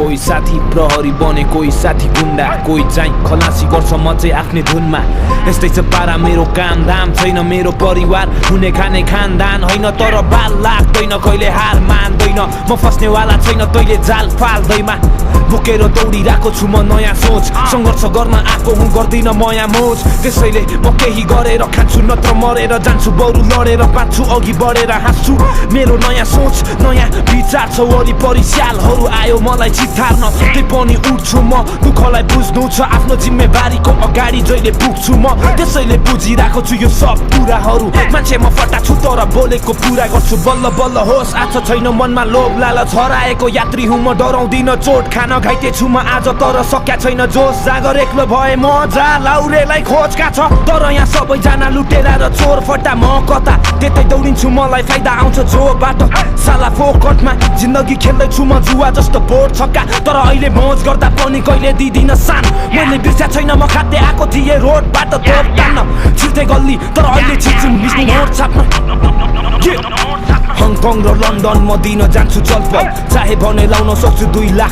कोही साथी प्रहरी बने कोही साथी गुन्डा कोही चाहिँ खलासी गर्छ म चाहिँ आफ्नै धुनमा यस्तै छ पारा मेरो काम दाम छैन मेरो परिवार हुने खाने खानदान होइन तर बाल लाग्दैन कहिले हार मान्दैन म फस्नेवाला छैन तैले जाल फाल्दैमा बोकेर दौडिरहेको छु म नयाँ सोच सङ्घर्ष गर्न आएको हुँ गर्दिन मया मोज त्यसैले म केही गरेर खान्छु नत्र मरेर जान्छु बरु लडेर बाँच्छु अघि बढेर हाँस्छु मेरो नयाँ सोच नयाँ विचार छ वरिपरि स्यालहरू आयो मलाई चितार्न त्यही पनि उठ्छु म दुःखलाई बुझ्नु छ आफ्नो जिम्मेवारीको अगाडि जहिले पुग्छु म त्यसैले बुझिरहेको छु यो सब कुराहरू मान्छे म फटा छु तर बोलेको पुरा गर्छु बल्ल बल्ल होस् आछ छैन मनमा लोभ लालच हराएको यात्री हुँ म डराउँदिन चोट खान घाइते छु म आज तर सक्या छैन जोस जागर एक्लो भए म जा लाउरेलाई खोजका छ तर यहाँ सबैजना लुटेरा र चोर फटा म कता त्यतै दौडिन्छु मलाई फाइदा आउँछ जो बाटो साला फोकटमा जिन्दगी खेल्दैछु म जुवा जस्तो बोर्ड छक्का तर अहिले मोज गर्दा पनि कहिले दिदिन सान मैले बिर्स्या छैन म खाते आएको थिएँ रोडबाट तोप तान्न छिर्दै गल्ली तर अहिले छिर्छु मिस्ने नोट छाप्न हङकङ र लन्डन म दिन जान्छु चलपल चाहे भने लाउन सक्छु 2 लाखको